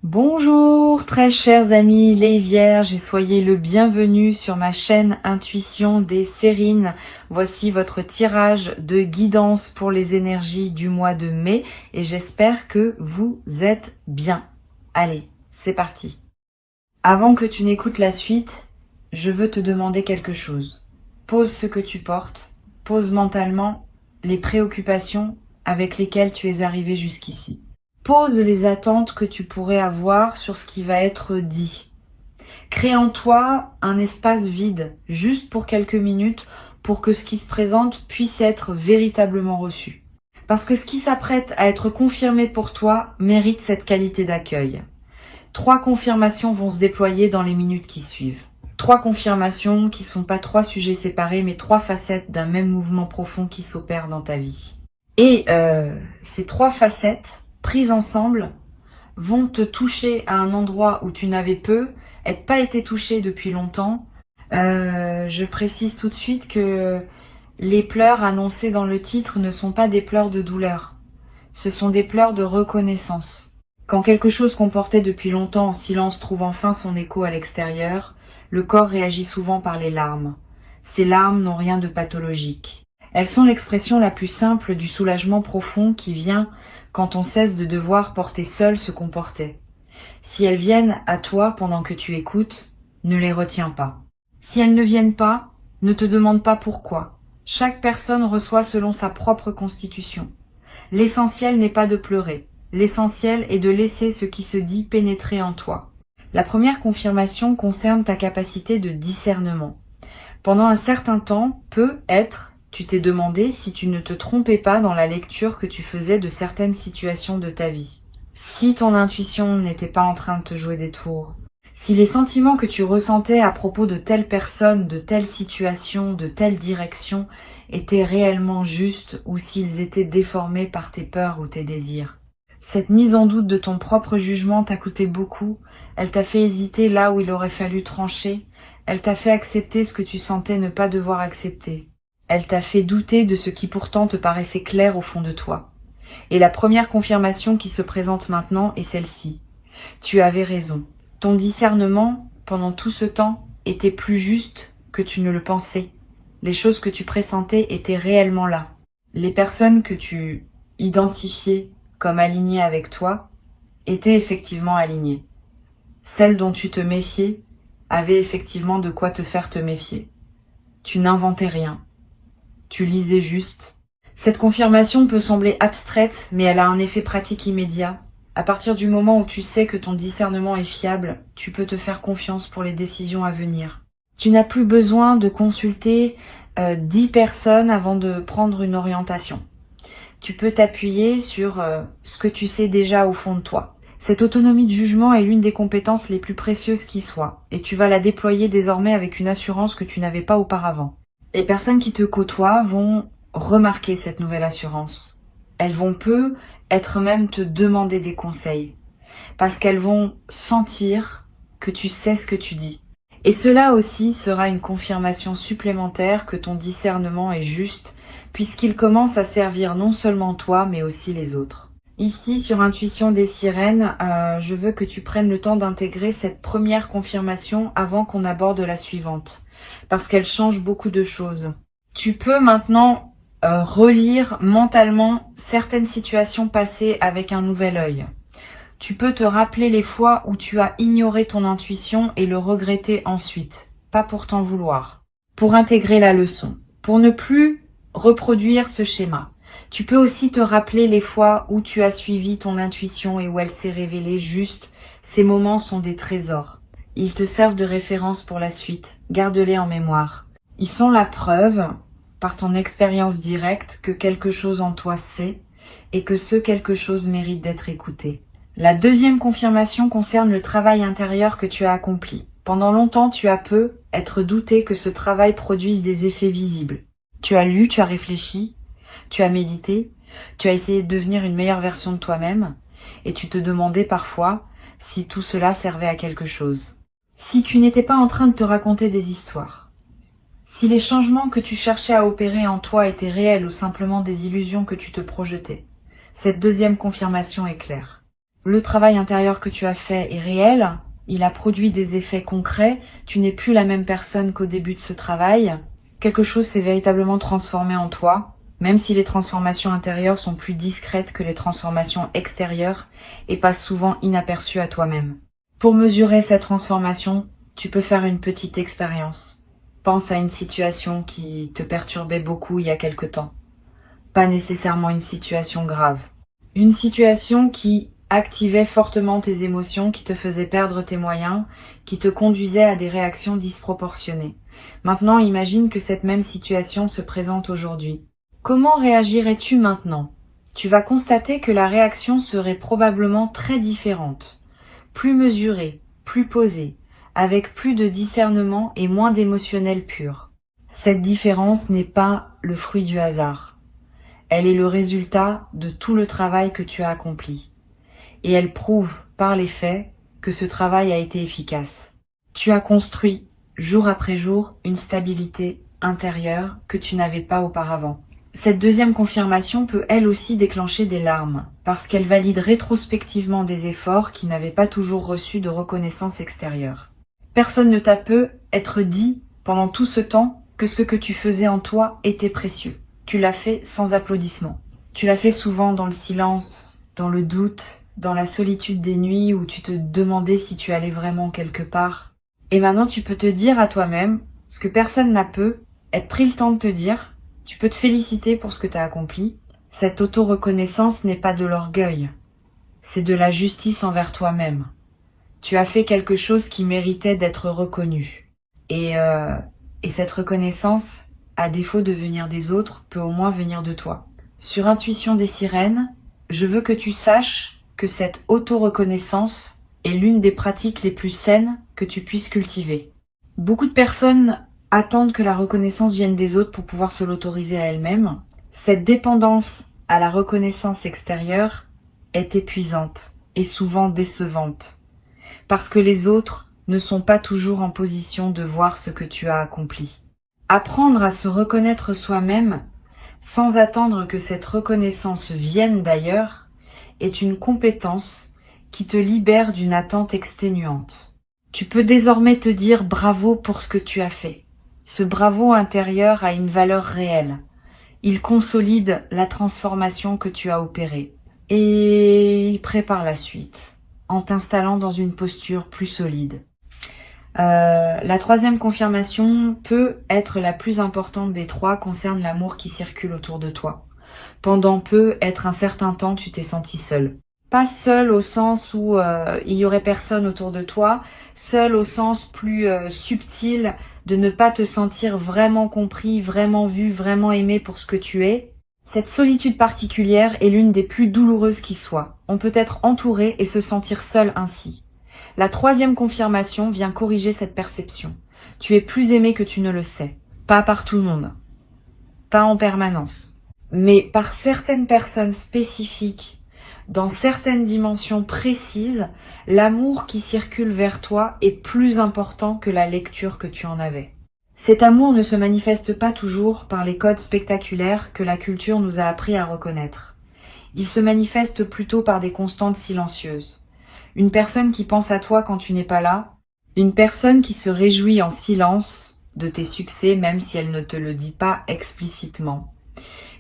Bonjour très chers amis les Vierges et soyez le bienvenu sur ma chaîne Intuition des Sérines. Voici votre tirage de guidance pour les énergies du mois de mai et j'espère que vous êtes bien. Allez, c'est parti. Avant que tu n'écoutes la suite, je veux te demander quelque chose. Pose ce que tu portes, pose mentalement les préoccupations avec lesquelles tu es arrivé jusqu'ici. Pose les attentes que tu pourrais avoir sur ce qui va être dit. Crée en toi un espace vide, juste pour quelques minutes, pour que ce qui se présente puisse être véritablement reçu. Parce que ce qui s'apprête à être confirmé pour toi mérite cette qualité d'accueil. 3 confirmations vont se déployer dans les minutes qui suivent. 3 confirmations qui sont pas 3 sujets séparés, mais 3 facettes d'un même mouvement profond qui s'opère dans ta vie. Et ces 3 facettes prises ensemble, vont te toucher à un endroit où tu n'avais pas été touché depuis longtemps. Je précise tout de suite que les pleurs annoncés dans le titre ne sont pas des pleurs de douleur. Ce sont des pleurs de reconnaissance. Quand quelque chose qu'on portait depuis longtemps en silence trouve enfin son écho à l'extérieur, le corps réagit souvent par les larmes. Ces larmes n'ont rien de pathologique. Elles sont l'expression la plus simple du soulagement profond qui vient quand on cesse de devoir porter seul ce qu'on portait. Si elles viennent à toi pendant que tu écoutes, ne les retiens pas. Si elles ne viennent pas, ne te demande pas pourquoi. Chaque personne reçoit selon sa propre constitution. L'essentiel n'est pas de pleurer. L'essentiel est de laisser ce qui se dit pénétrer en toi. La première confirmation concerne ta capacité de discernement. Pendant un certain temps, tu t'es demandé si tu ne te trompais pas dans la lecture que tu faisais de certaines situations de ta vie. Si ton intuition n'était pas en train de te jouer des tours. Si les sentiments que tu ressentais à propos de telle personne, de telle situation, de telle direction étaient réellement justes ou s'ils étaient déformés par tes peurs ou tes désirs. Cette mise en doute de ton propre jugement t'a coûté beaucoup, elle t'a fait hésiter là où il aurait fallu trancher, elle t'a fait accepter ce que tu sentais ne pas devoir accepter. Elle t'a fait douter de ce qui pourtant te paraissait clair au fond de toi. Et la première confirmation qui se présente maintenant est celle-ci. Tu avais raison. Ton discernement, pendant tout ce temps, était plus juste que tu ne le pensais. Les choses que tu pressentais étaient réellement là. Les personnes que tu identifiais comme alignées avec toi étaient effectivement alignées. Celles dont tu te méfiais avaient effectivement de quoi te faire te méfier. Tu n'inventais rien. Tu lisais juste. Cette confirmation peut sembler abstraite, mais elle a un effet pratique immédiat. À partir du moment où tu sais que ton discernement est fiable, tu peux te faire confiance pour les décisions à venir. Tu n'as plus besoin de consulter 10 personnes avant de prendre une orientation. Tu peux t'appuyer sur ce que tu sais déjà au fond de toi. Cette autonomie de jugement est l'une des compétences les plus précieuses qui soient, et tu vas la déployer désormais avec une assurance que tu n'avais pas auparavant. Les personnes qui te côtoient vont remarquer cette nouvelle assurance. Elles vont être même te demander des conseils. Parce qu'elles vont sentir que tu sais ce que tu dis. Et cela aussi sera une confirmation supplémentaire que ton discernement est juste, puisqu'il commence à servir non seulement toi, mais aussi les autres. Ici, sur Intuition des Sirènes, je veux que tu prennes le temps d'intégrer cette première confirmation avant qu'on aborde la suivante. Parce qu'elle change beaucoup de choses. Tu peux maintenant relire mentalement certaines situations passées avec un nouvel œil. Tu peux te rappeler les fois où tu as ignoré ton intuition et le regretter ensuite, pas pour t'en vouloir, pour intégrer la leçon, pour ne plus reproduire ce schéma. Tu peux aussi te rappeler les fois où tu as suivi ton intuition et où elle s'est révélée juste. Ces moments sont des trésors. Ils te servent de référence pour la suite. Garde-les en mémoire. Ils sont la preuve, par ton expérience directe, que quelque chose en toi sait et que ce quelque chose mérite d'être écouté. La deuxième confirmation concerne le travail intérieur que tu as accompli. Pendant longtemps, tu as être douté que ce travail produise des effets visibles. Tu as lu, tu as réfléchi, tu as médité, tu as essayé de devenir une meilleure version de toi-même et tu te demandais parfois si tout cela servait à quelque chose. Si tu n'étais pas en train de te raconter des histoires, si les changements que tu cherchais à opérer en toi étaient réels ou simplement des illusions que tu te projetais, cette deuxième confirmation est claire. Le travail intérieur que tu as fait est réel, il a produit des effets concrets, tu n'es plus la même personne qu'au début de ce travail. Quelque chose s'est véritablement transformé en toi, même si les transformations intérieures sont plus discrètes que les transformations extérieures et passent souvent inaperçues à toi-même. Pour mesurer cette transformation, tu peux faire une petite expérience. Pense à une situation qui te perturbait beaucoup il y a quelque temps. Pas nécessairement une situation grave. Une situation qui activait fortement tes émotions, qui te faisait perdre tes moyens, qui te conduisait à des réactions disproportionnées. Maintenant, imagine que cette même situation se présente aujourd'hui. Comment réagirais-tu maintenant? Tu vas constater que la réaction serait probablement très différente, plus mesurée, plus posée, avec plus de discernement et moins d'émotionnel pur. Cette différence n'est pas le fruit du hasard. Elle est le résultat de tout le travail que tu as accompli. Et elle prouve, par les faits, que ce travail a été efficace. Tu as construit, jour après jour, une stabilité intérieure que tu n'avais pas auparavant. Cette deuxième confirmation peut elle aussi déclencher des larmes, parce qu'elle valide rétrospectivement des efforts qui n'avaient pas toujours reçu de reconnaissance extérieure. Personne ne t'a peut être dit, pendant tout ce temps, que ce que tu faisais en toi était précieux. Tu l'as fait sans applaudissements. Tu l'as fait souvent dans le silence, dans le doute, dans la solitude des nuits où tu te demandais si tu allais vraiment quelque part. Et maintenant tu peux te dire à toi-même, ce que personne n'a peut, être pris le temps de te dire, tu peux te féliciter pour ce que tu as accompli. Cette auto-reconnaissance n'est pas de l'orgueil, c'est de la justice envers toi-même. Tu as fait quelque chose qui méritait d'être reconnu. Et cette reconnaissance, à défaut de venir des autres, peut au moins venir de toi. Sur Intuition des sirènes, je veux que tu saches que cette auto-reconnaissance est l'une des pratiques les plus saines que tu puisses cultiver. Beaucoup de personnes attendent que la reconnaissance vienne des autres pour pouvoir se l'autoriser à elles-mêmes. Cette dépendance à la reconnaissance extérieure est épuisante et souvent décevante, parce que les autres ne sont pas toujours en position de voir ce que tu as accompli. Apprendre à se reconnaître soi-même sans attendre que cette reconnaissance vienne d'ailleurs est une compétence qui te libère d'une attente exténuante. Tu peux désormais te dire bravo pour ce que tu as fait. Ce bravo intérieur a une valeur réelle. Il consolide la transformation que tu as opérée et il prépare la suite en t'installant dans une posture plus solide. La troisième confirmation peut être la plus importante des trois, concerne l'amour qui circule autour de toi. Pendant peut être un certain temps, tu t'es senti seul. Pas seul au sens où il y aurait personne autour de toi, seul au sens plus subtil de ne pas te sentir vraiment compris, vraiment vu, vraiment aimé pour ce que tu es. Cette solitude particulière est l'une des plus douloureuses qui soit. On peut être entouré et se sentir seul ainsi. La troisième confirmation vient corriger cette perception. Tu es plus aimé que tu ne le sais. Pas par tout le monde. Pas en permanence. Mais par certaines personnes spécifiques, dans certaines dimensions précises, l'amour qui circule vers toi est plus important que la lecture que tu en avais. Cet amour ne se manifeste pas toujours par les codes spectaculaires que la culture nous a appris à reconnaître. Il se manifeste plutôt par des constantes silencieuses. Une personne qui pense à toi quand tu n'es pas là, une personne qui se réjouit en silence de tes succès même si elle ne te le dit pas explicitement.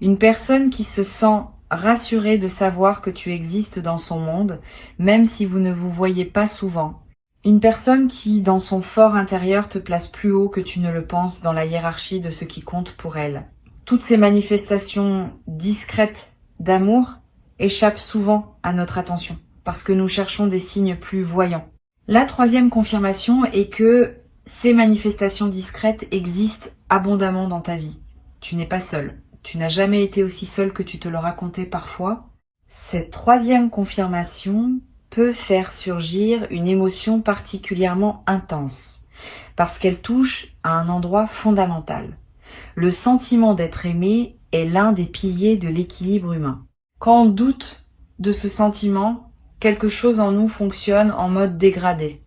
Une personne qui se sent rassurée de savoir que tu existes dans son monde, même si vous ne vous voyez pas souvent. Une personne qui, dans son fort intérieur, te place plus haut que tu ne le penses dans la hiérarchie de ce qui compte pour elle. Toutes ces manifestations discrètes d'amour échappent souvent à notre attention, parce que nous cherchons des signes plus voyants. La troisième confirmation est que ces manifestations discrètes existent abondamment dans ta vie. Tu n'es pas seul. Tu n'as jamais été aussi seul que tu te le racontais parfois. Cette troisième confirmation peut faire surgir une émotion particulièrement intense, parce qu'elle touche à un endroit fondamental. Le sentiment d'être aimé est l'un des piliers de l'équilibre humain. Quand on doute de ce sentiment, quelque chose en nous fonctionne en mode dégradé.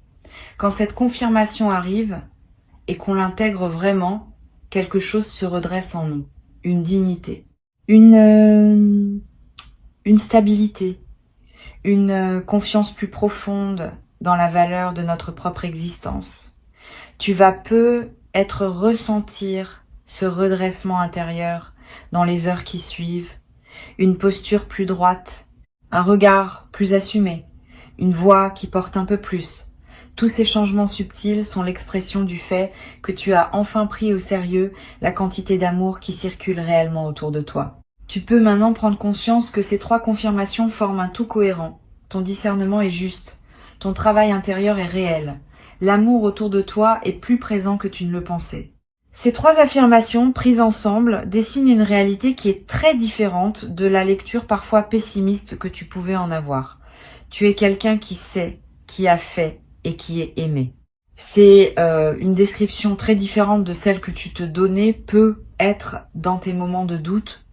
Quand cette confirmation arrive et qu'on l'intègre vraiment, quelque chose se redresse en nous. Une dignité, une stabilité, une confiance plus profonde dans la valeur de notre propre existence. Tu vas ressentir ce redressement intérieur dans les heures qui suivent, une posture plus droite, un regard plus assumé, une voix qui porte un peu plus. Tous ces changements subtils sont l'expression du fait que tu as enfin pris au sérieux la quantité d'amour qui circule réellement autour de toi. Tu peux maintenant prendre conscience que ces 3 confirmations forment un tout cohérent. Ton discernement est juste, ton travail intérieur est réel, l'amour autour de toi est plus présent que tu ne le pensais. Ces 3 affirmations, prises ensemble, dessinent une réalité qui est très différente de la lecture parfois pessimiste que tu pouvais en avoir. Tu es quelqu'un qui sait, qui a fait et qui est aimé. C'est une description très différente de celle que tu te donnais peut être dans tes moments de doute,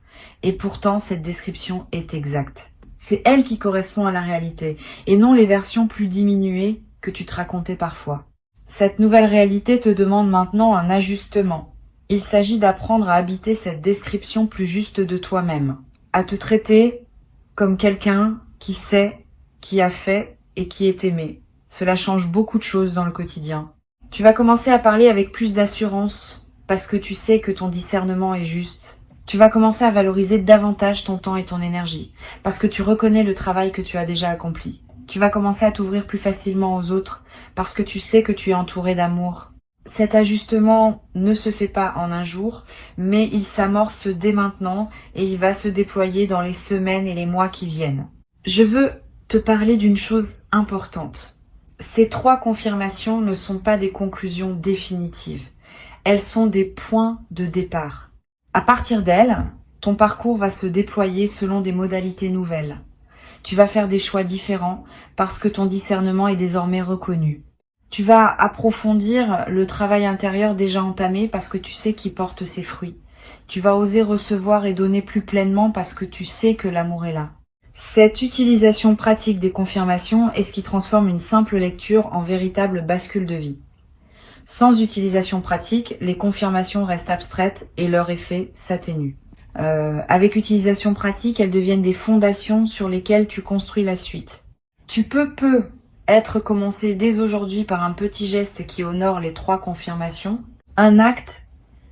et pourtant cette description est exacte. C'est elle qui correspond à la réalité, et non les versions plus diminuées que tu te racontais parfois. Cette nouvelle réalité te demande maintenant un ajustement. Il s'agit d'apprendre à habiter cette description plus juste de toi-même, à te traiter comme quelqu'un qui sait, qui a fait et qui est aimé. Cela change beaucoup de choses dans le quotidien. Tu vas commencer à parler avec plus d'assurance parce que tu sais que ton discernement est juste. Tu vas commencer à valoriser davantage ton temps et ton énergie parce que tu reconnais le travail que tu as déjà accompli. Tu vas commencer à t'ouvrir plus facilement aux autres parce que tu sais que tu es entouré d'amour. Cet ajustement ne se fait pas en un jour, mais il s'amorce dès maintenant et il va se déployer dans les semaines et les mois qui viennent. Je veux te parler d'une chose importante. Ces 3 confirmations ne sont pas des conclusions définitives. Elles sont des points de départ. À partir d'elles, ton parcours va se déployer selon des modalités nouvelles. Tu vas faire des choix différents parce que ton discernement est désormais reconnu. Tu vas approfondir le travail intérieur déjà entamé parce que tu sais qu'il porte ses fruits. Tu vas oser recevoir et donner plus pleinement parce que tu sais que l'amour est là. Cette utilisation pratique des confirmations est ce qui transforme une simple lecture en véritable bascule de vie. Sans utilisation pratique, les confirmations restent abstraites et leur effet s'atténue. Avec utilisation pratique, elles deviennent des fondations sur lesquelles tu construis la suite. Tu peux être commencé dès aujourd'hui par un petit geste qui honore les 3 confirmations, un acte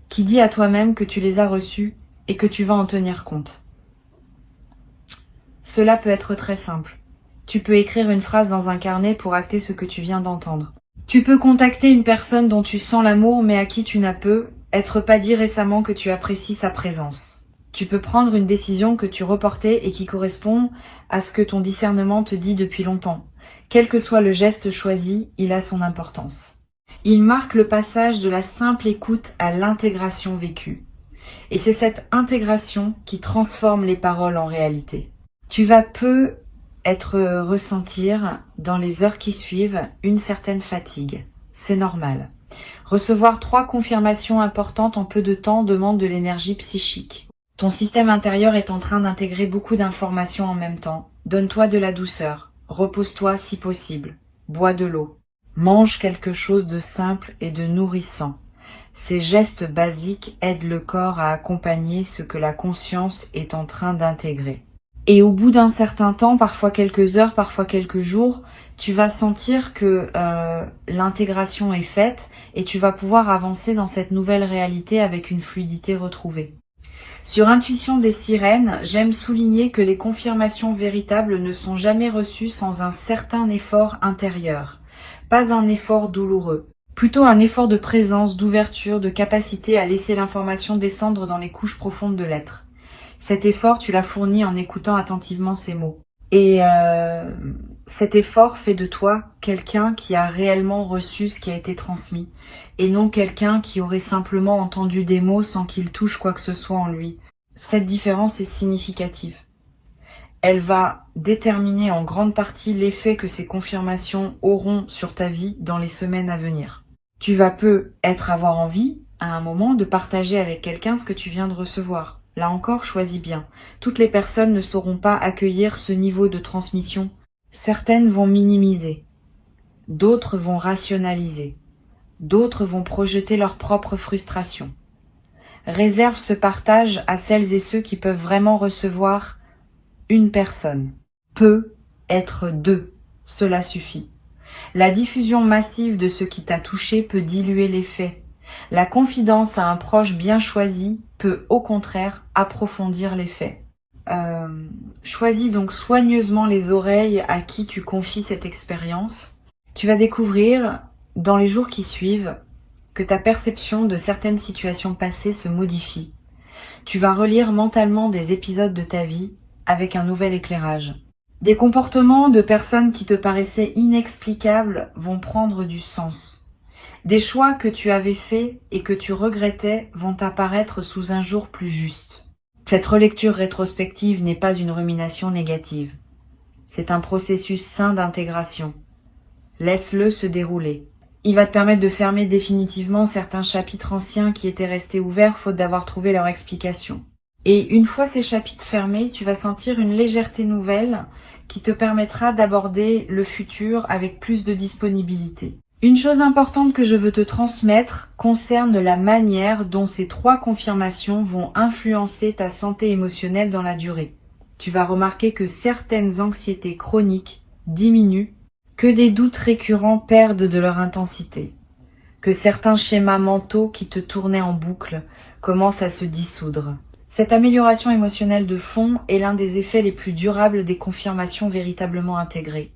qui dit à toi-même que tu les as reçues et que tu vas en tenir compte. Cela peut être très simple. Tu peux écrire une phrase dans un carnet pour acter ce que tu viens d'entendre. Tu peux contacter une personne dont tu sens l'amour mais à qui tu n'as pas dit récemment que tu apprécies sa présence. Tu peux prendre une décision que tu reportais et qui correspond à ce que ton discernement te dit depuis longtemps. Quel que soit le geste choisi, il a son importance. Il marque le passage de la simple écoute à l'intégration vécue. Et c'est cette intégration qui transforme les paroles en réalité. Tu vas ressentir dans les heures qui suivent une certaine fatigue. C'est normal. Recevoir 3 confirmations importantes en peu de temps demande de l'énergie psychique. Ton système intérieur est en train d'intégrer beaucoup d'informations en même temps. Donne-toi de la douceur. Repose-toi si possible. Bois de l'eau. Mange quelque chose de simple et de nourrissant. Ces gestes basiques aident le corps à accompagner ce que la conscience est en train d'intégrer. Et au bout d'un certain temps, parfois quelques heures, parfois quelques jours, tu vas sentir que l'intégration est faite et tu vas pouvoir avancer dans cette nouvelle réalité avec une fluidité retrouvée. Sur Intuition des sirènes, j'aime souligner que les confirmations véritables ne sont jamais reçues sans un certain effort intérieur. Pas un effort douloureux. Plutôt un effort de présence, d'ouverture, de capacité à laisser l'information descendre dans les couches profondes de l'être. Cet effort, tu l'as fourni en écoutant attentivement ces mots. Et cet effort fait de toi quelqu'un qui a réellement reçu ce qui a été transmis, et non quelqu'un qui aurait simplement entendu des mots sans qu'il touche quoi que ce soit en lui. Cette différence est significative. Elle va déterminer en grande partie l'effet que ces confirmations auront sur ta vie dans les semaines à venir. Tu vas avoir envie, à un moment, de partager avec quelqu'un ce que tu viens de recevoir. Là encore, choisis bien. Toutes les personnes ne sauront pas accueillir ce niveau de transmission. Certaines vont minimiser, d'autres vont rationaliser, d'autres vont projeter leur propre frustration. Réserve ce partage à celles et ceux qui peuvent vraiment recevoir une personne. Peu être deux, cela suffit. La diffusion massive de ce qui t'a touché peut diluer l'effet. La confidence à un proche bien choisi peut au contraire approfondir l'effet. Choisis donc soigneusement les oreilles à qui tu confies cette expérience. Tu vas découvrir, dans les jours qui suivent, que ta perception de certaines situations passées se modifie. Tu vas relire mentalement des épisodes de ta vie avec un nouvel éclairage. Des comportements de personnes qui te paraissaient inexplicables vont prendre du sens. Des choix que tu avais faits et que tu regrettais vont apparaître sous un jour plus juste. Cette relecture rétrospective n'est pas une rumination négative. C'est un processus sain d'intégration. Laisse-le se dérouler. Il va te permettre de fermer définitivement certains chapitres anciens qui étaient restés ouverts faute d'avoir trouvé leur explication. Et une fois ces chapitres fermés, tu vas sentir une légèreté nouvelle qui te permettra d'aborder le futur avec plus de disponibilité. Une chose importante que je veux te transmettre concerne la manière dont ces 3 confirmations vont influencer ta santé émotionnelle dans la durée. Tu vas remarquer que certaines anxiétés chroniques diminuent, que des doutes récurrents perdent de leur intensité, que certains schémas mentaux qui te tournaient en boucle commencent à se dissoudre. Cette amélioration émotionnelle de fond est l'un des effets les plus durables des confirmations véritablement intégrées.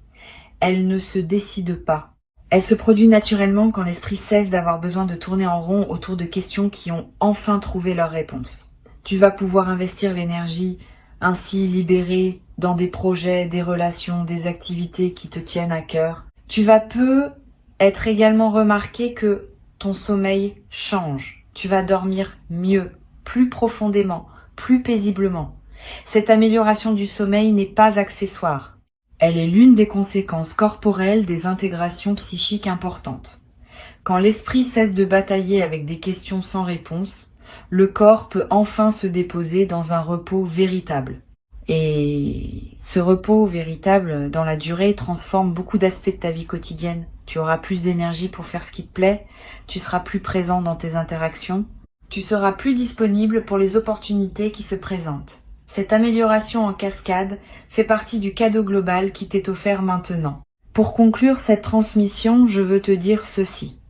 Elle ne se décide pas. Elle se produit naturellement quand l'esprit cesse d'avoir besoin de tourner en rond autour de questions qui ont enfin trouvé leur réponse. Tu vas pouvoir investir l'énergie ainsi libérée dans des projets, des relations, des activités qui te tiennent à cœur. Tu vas être également remarqué que ton sommeil change. Tu vas dormir mieux, plus profondément, plus paisiblement. Cette amélioration du sommeil n'est pas accessoire. Elle est l'une des conséquences corporelles des intégrations psychiques importantes. Quand l'esprit cesse de batailler avec des questions sans réponse, le corps peut enfin se déposer dans un repos véritable. Et ce repos véritable, dans la durée, transforme beaucoup d'aspects de ta vie quotidienne. Tu auras plus d'énergie pour faire ce qui te plaît, tu seras plus présent dans tes interactions, tu seras plus disponible pour les opportunités qui se présentent. Cette amélioration en cascade fait partie du cadeau global qui t'est offert maintenant. Pour conclure cette transmission, je veux te dire ceci.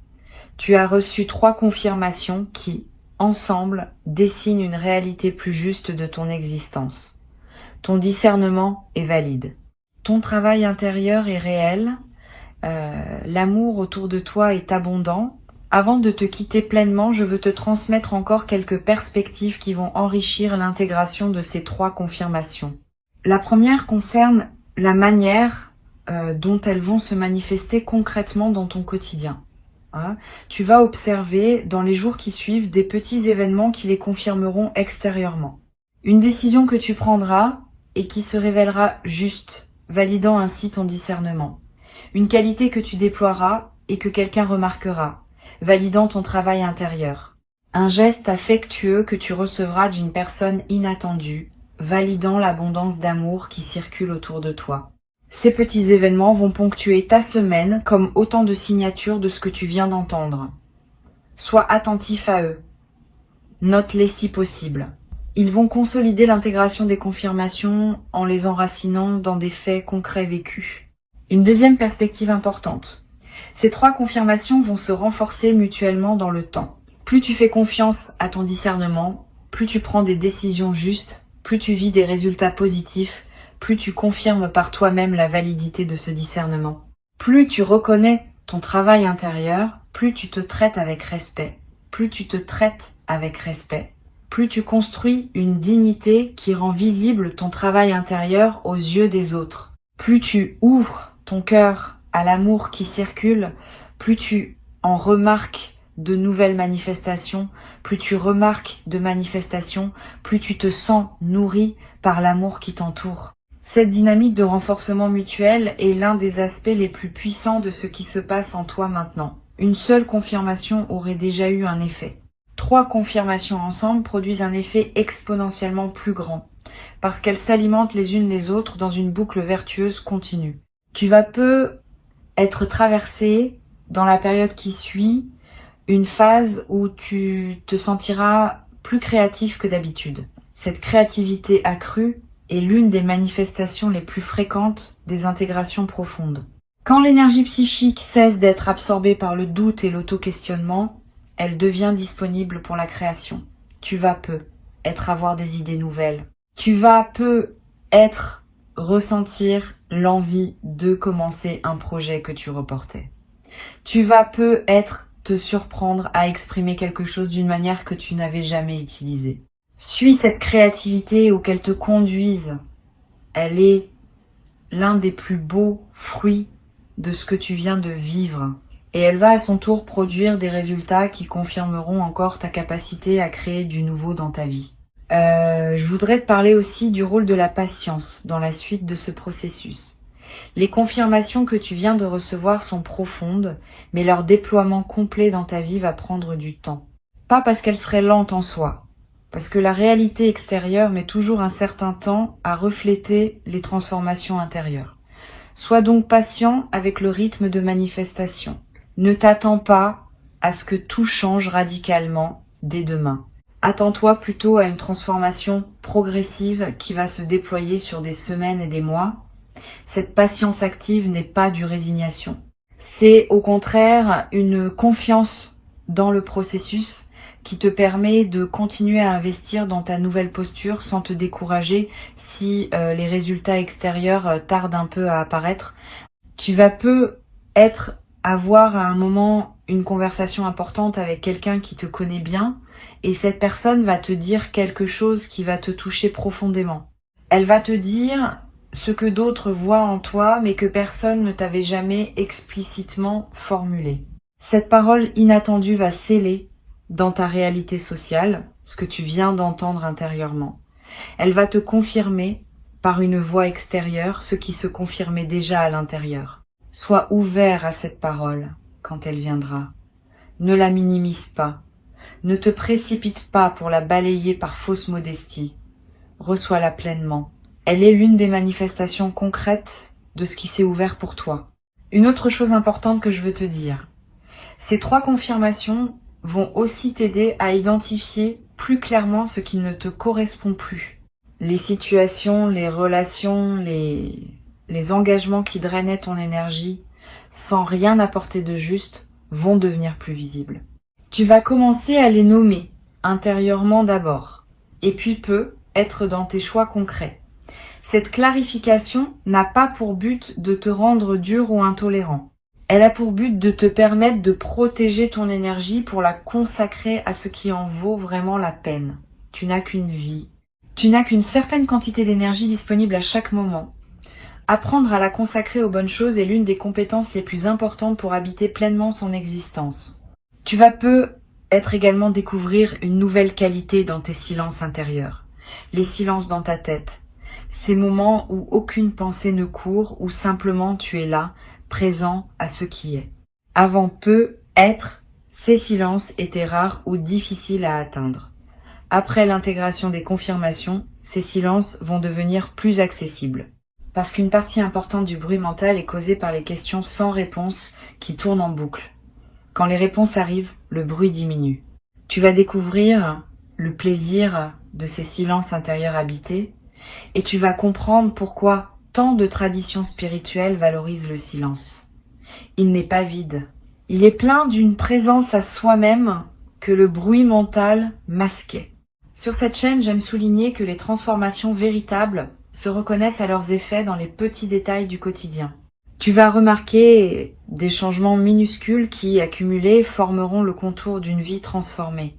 Tu as reçu 3 confirmations qui, ensemble, dessinent une réalité plus juste de ton existence. Ton discernement est valide. Ton travail intérieur est réel. L'amour autour de toi est abondant. Avant de te quitter pleinement, je veux te transmettre encore quelques perspectives qui vont enrichir l'intégration de ces 3 confirmations. La première concerne la manière dont elles vont se manifester concrètement dans ton quotidien. Tu vas observer dans les jours qui suivent des petits événements qui les confirmeront extérieurement. Une décision que tu prendras et qui se révélera juste, validant ainsi ton discernement. Une qualité que tu déploieras et que quelqu'un remarquera, validant ton travail intérieur. Un geste affectueux que tu recevras d'une personne inattendue, validant l'abondance d'amour qui circule autour de toi. Ces petits événements vont ponctuer ta semaine comme autant de signatures de ce que tu viens d'entendre. Sois attentif à eux. Note-les si possible. Ils vont consolider l'intégration des confirmations en les enracinant dans des faits concrets vécus. Une deuxième perspective importante. Ces 3 confirmations vont se renforcer mutuellement dans le temps. Plus tu fais confiance à ton discernement, plus tu prends des décisions justes, plus tu vis des résultats positifs, plus tu confirmes par toi-même la validité de ce discernement. Plus tu reconnais ton travail intérieur, plus tu te traites avec respect. Plus tu te traites avec respect, plus tu construis une dignité qui rend visible ton travail intérieur aux yeux des autres. Plus tu ouvres ton cœur à l'amour qui circule, plus tu en remarques de nouvelles manifestations, plus tu remarques de manifestations, plus tu te sens nourri par l'amour qui t'entoure. Cette dynamique de renforcement mutuel est l'un des aspects les plus puissants de ce qui se passe en toi maintenant. Une seule confirmation aurait déjà eu un effet. 3 confirmations ensemble produisent un effet exponentiellement plus grand, parce qu'elles s'alimentent les unes les autres dans une boucle vertueuse continue. Tu vas être traversé, dans la période qui suit, une phase où tu te sentiras plus créatif que d'habitude. Cette créativité accrue est l'une des manifestations les plus fréquentes des intégrations profondes. Quand l'énergie psychique cesse d'être absorbée par le doute et l'auto-questionnement, elle devient disponible pour la création. Tu vas peu avoir des idées nouvelles. Tu vas peu ressentir l'envie de commencer un projet que tu reportais. Tu vas peu te surprendre à exprimer quelque chose d'une manière que tu n'avais jamais utilisée. Suis cette créativité ou qu'elle te conduise. Elle est l'un des plus beaux fruits de ce que tu viens de vivre. Et elle va à son tour produire des résultats qui confirmeront encore ta capacité à créer du nouveau dans ta vie. Je voudrais te parler aussi du rôle de la patience dans la suite de ce processus. Les confirmations que tu viens de recevoir sont profondes, mais leur déploiement complet dans ta vie va prendre du temps. Pas parce qu'elles seraient lentes en soi, parce que la réalité extérieure met toujours un certain temps à refléter les transformations intérieures. Sois donc patient avec le rythme de manifestation. Ne t'attends pas à ce que tout change radicalement dès demain. Attends-toi plutôt à une transformation progressive qui va se déployer sur des semaines et des mois. Cette patience active n'est pas du résignation. C'est au contraire une confiance dans le processus qui te permet de continuer à investir dans ta nouvelle posture sans te décourager si les résultats extérieurs tardent un peu à apparaître. Tu vas avoir à un moment une conversation importante avec quelqu'un qui te connaît bien et cette personne va te dire quelque chose qui va te toucher profondément. Elle va te dire ce que d'autres voient en toi mais que personne ne t'avait jamais explicitement formulé. Cette parole inattendue va sceller dans ta réalité sociale ce que tu viens d'entendre intérieurement. Elle va te confirmer par une voix extérieure ce qui se confirmait déjà à l'intérieur. Sois ouvert à cette parole quand elle viendra. Ne la minimise pas. Ne te précipite pas pour la balayer par fausse modestie. Reçois-la pleinement. Elle est l'une des manifestations concrètes de ce qui s'est ouvert pour toi. Une autre chose importante que je veux te dire. Ces 3 confirmations vont aussi t'aider à identifier plus clairement ce qui ne te correspond plus. Les situations, les relations, les engagements qui drainaient ton énergie sans rien apporter de juste vont devenir plus visibles. Tu vas commencer à les nommer intérieurement d'abord et puis être dans tes choix concrets. Cette clarification n'a pas pour but de te rendre dur ou intolérant. Elle a pour but de te permettre de protéger ton énergie pour la consacrer à ce qui en vaut vraiment la peine. Tu n'as qu'une vie. Tu n'as qu'une certaine quantité d'énergie disponible à chaque moment. Apprendre à la consacrer aux bonnes choses est l'une des compétences les plus importantes pour habiter pleinement son existence. Tu vas également découvrir une nouvelle qualité dans tes silences intérieurs. Les silences dans ta tête. Ces moments où aucune pensée ne court, où simplement tu es là, présent à ce qui est. Avant ces silences étaient rares ou difficiles à atteindre. Après l'intégration des confirmations, ces silences vont devenir plus accessibles. Parce qu'une partie importante du bruit mental est causée par les questions sans réponse qui tournent en boucle. Quand les réponses arrivent, le bruit diminue. Tu vas découvrir le plaisir de ces silences intérieurs habités et tu vas comprendre pourquoi tant de traditions spirituelles valorisent le silence. Il n'est pas vide. Il est plein d'une présence à soi-même que le bruit mental masquait. Sur cette chaîne, j'aime souligner que les transformations véritables se reconnaissent à leurs effets dans les petits détails du quotidien. Tu vas remarquer des changements minuscules qui, accumulés, formeront le contour d'une vie transformée.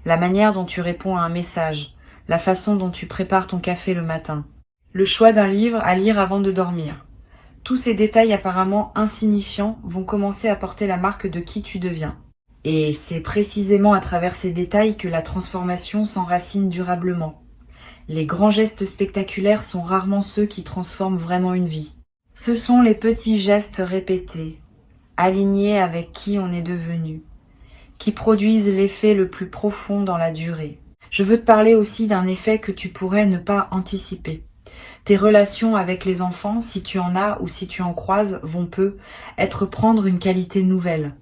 La manière dont tu réponds à un message, la façon dont tu prépares ton café le matin, le choix d'un livre à lire avant de dormir. Tous ces détails apparemment insignifiants vont commencer à porter la marque de qui tu deviens. Et c'est précisément à travers ces détails que la transformation s'enracine durablement. Les grands gestes spectaculaires sont rarement ceux qui transforment vraiment une vie. Ce sont les petits gestes répétés, alignés avec qui on est devenu, qui produisent l'effet le plus profond dans la durée. Je veux te parler aussi d'un effet que tu pourrais ne pas anticiper. Tes relations avec les enfants, si tu en as ou si tu en croises, vont prendre une qualité nouvelle.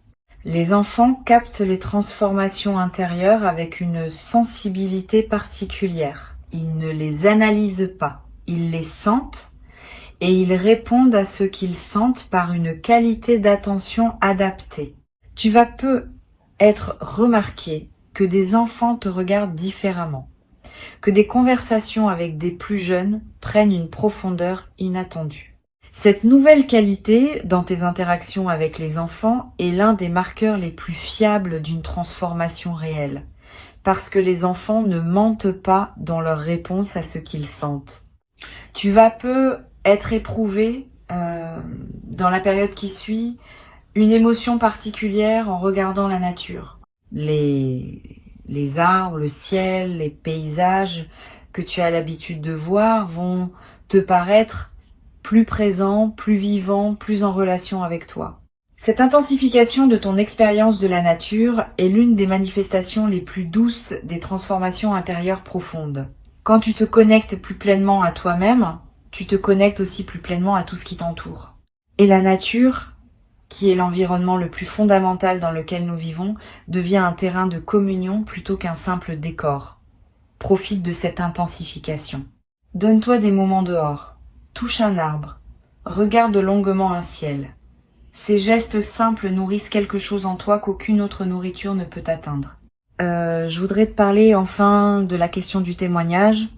Les enfants captent les transformations intérieures avec une sensibilité particulière. Ils ne les analysent pas. ils les sentent et ils répondent à ce qu'ils sentent par une qualité d'attention adaptée. Tu vas peu être remarqué que des enfants te regardent différemment, que des conversations avec des plus jeunes prennent une profondeur inattendue. Cette nouvelle qualité dans tes interactions avec les enfants est l'un des marqueurs les plus fiables d'une transformation réelle, parce que les enfants ne mentent pas dans leur réponse à ce qu'ils sentent. Tu vas peu être éprouvé dans la période qui suit une émotion particulière en regardant la nature. Les arbres, le ciel, les paysages que tu as l'habitude de voir vont te paraître plus présents, plus vivants, plus en relation avec toi. Cette intensification de ton expérience de la nature est l'une des manifestations les plus douces des transformations intérieures profondes. Quand tu te connectes plus pleinement à toi-même, tu te connectes aussi plus pleinement à tout ce qui t'entoure. Et la nature, qui est l'environnement le plus fondamental dans lequel nous vivons, devient un terrain de communion plutôt qu'un simple décor. Profite de cette intensification. Donne-toi des moments dehors. Touche un arbre. Regarde longuement un ciel. Ces gestes simples nourrissent quelque chose en toi qu'aucune autre nourriture ne peut atteindre. Je voudrais te parler enfin de la question du témoignage.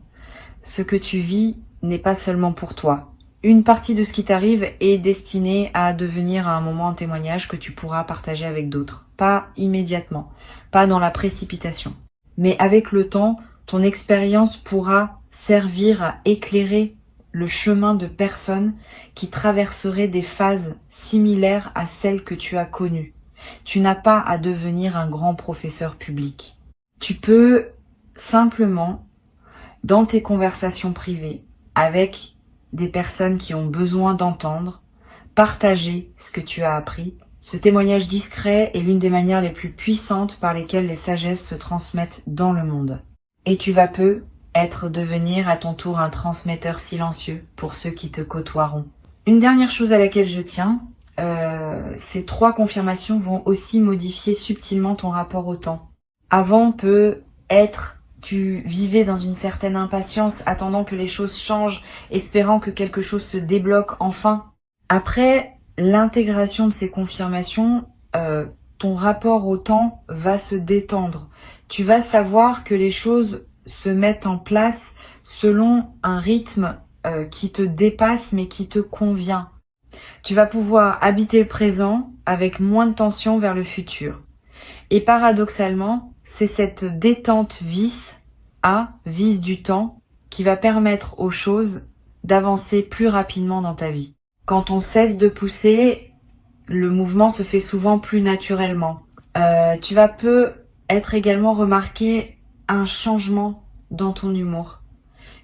Ce que tu vis n'est pas seulement pour toi. Une partie de ce qui t'arrive est destinée à devenir à un moment un témoignage que tu pourras partager avec d'autres. Pas immédiatement, pas dans la précipitation. Mais avec le temps, ton expérience pourra servir à éclairer le chemin de personnes qui traverseraient des phases similaires à celles que tu as connues. Tu n'as pas à devenir un grand professeur public. Tu peux simplement, dans tes conversations privées, avec des personnes qui ont besoin d'entendre, partager ce que tu as appris. Ce témoignage discret est l'une des manières les plus puissantes par lesquelles les sagesses se transmettent dans le monde. Et tu vas peu devenir à ton tour un transmetteur silencieux pour ceux qui te côtoieront. Une dernière chose à laquelle je tiens, ces 3 confirmations vont aussi modifier subtilement ton rapport au temps. Avant peut être, tu vivais dans une certaine impatience, attendant que les choses changent, espérant que quelque chose se débloque enfin. Après l'intégration de ces confirmations, ton rapport au temps va se détendre. Tu vas savoir que les choses se mettent en place selon un rythme qui te dépasse mais qui te convient. Tu vas pouvoir habiter le présent avec moins de tension vers le futur. Et paradoxalement, c'est cette détente vis du temps qui va permettre aux choses d'avancer plus rapidement dans ta vie. Quand on cesse de pousser, le mouvement se fait souvent plus naturellement. Tu vas peu être également remarqué un changement dans ton humour.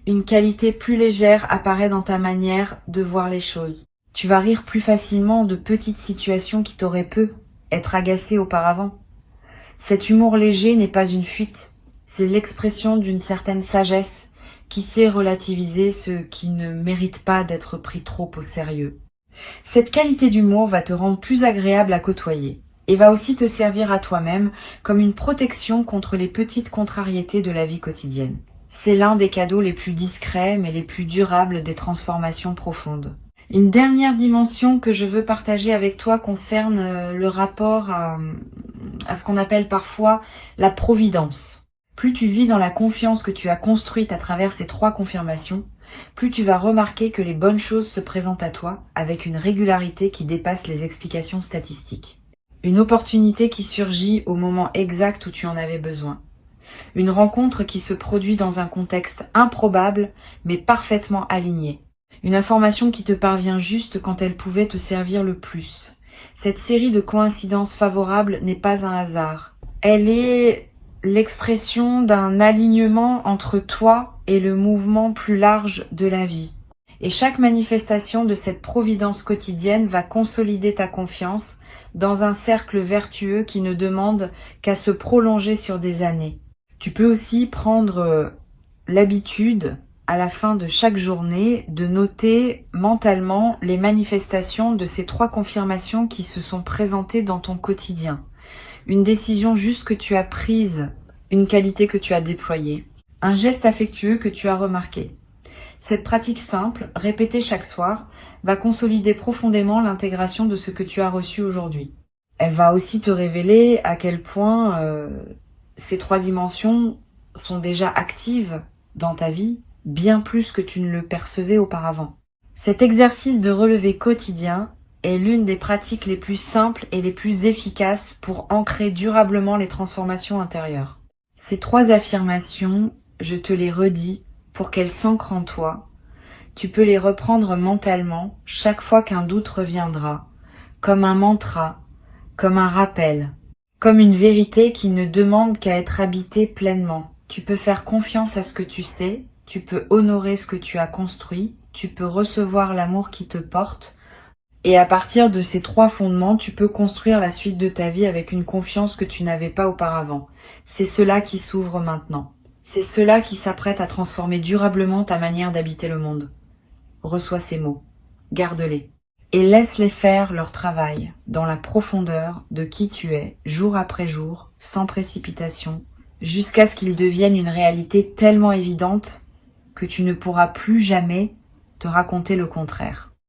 Une qualité plus légère apparaît dans ta manière de voir les choses. Tu vas rire plus facilement de petites situations qui t'auraient pu être agacées auparavant. Cet humour léger n'est pas une fuite, c'est l'expression d'une certaine sagesse qui sait relativiser ce qui ne mérite pas d'être pris trop au sérieux. Cette qualité d'humour va te rendre plus agréable à côtoyer et va aussi te servir à toi-même comme une protection contre les petites contrariétés de la vie quotidienne. C'est l'un des cadeaux les plus discrets mais les plus durables des transformations profondes. Une dernière dimension que je veux partager avec toi concerne le rapport à ce qu'on appelle parfois la providence. Plus tu vis dans la confiance que tu as construite à travers ces 3 confirmations, plus tu vas remarquer que les bonnes choses se présentent à toi avec une régularité qui dépasse les explications statistiques. Une opportunité qui surgit au moment exact où tu en avais besoin. Une rencontre qui se produit dans un contexte improbable mais parfaitement aligné. Une information qui te parvient juste quand elle pouvait te servir le plus. Cette série de coïncidences favorables n'est pas un hasard. Elle est l'expression d'un alignement entre toi et le mouvement plus large de la vie. Et chaque manifestation de cette providence quotidienne va consolider ta confiance dans un cercle vertueux qui ne demande qu'à se prolonger sur des années. Tu peux aussi prendre l'habitude, à la fin de chaque journée, de noter mentalement les manifestations de ces 3 confirmations qui se sont présentées dans ton quotidien. Une décision juste que tu as prise, une qualité que tu as déployée, un geste affectueux que tu as remarqué. Cette pratique simple, répétée chaque soir, va consolider profondément l'intégration de ce que tu as reçu aujourd'hui. Elle va aussi te révéler à quel point ces 3 dimensions sont déjà actives dans ta vie, bien plus que tu ne le percevais auparavant. Cet exercice de relevé quotidien est l'une des pratiques les plus simples et les plus efficaces pour ancrer durablement les transformations intérieures. Ces 3 affirmations, je te les redis pour qu'elles s'ancrent en toi. Tu peux les reprendre mentalement chaque fois qu'un doute reviendra, comme un mantra, comme un rappel, comme une vérité qui ne demande qu'à être habitée pleinement. Tu peux faire confiance à ce que tu sais, tu peux honorer ce que tu as construit, tu peux recevoir l'amour qui te porte, et à partir de ces 3 fondements, tu peux construire la suite de ta vie avec une confiance que tu n'avais pas auparavant. C'est cela qui s'ouvre maintenant. C'est cela qui s'apprête à transformer durablement ta manière d'habiter le monde. Reçois ces mots, garde-les, et laisse-les faire leur travail dans la profondeur de qui tu es, jour après jour, sans précipitation, jusqu'à ce qu'ils deviennent une réalité tellement évidente que tu ne pourras plus jamais te raconter le contraire.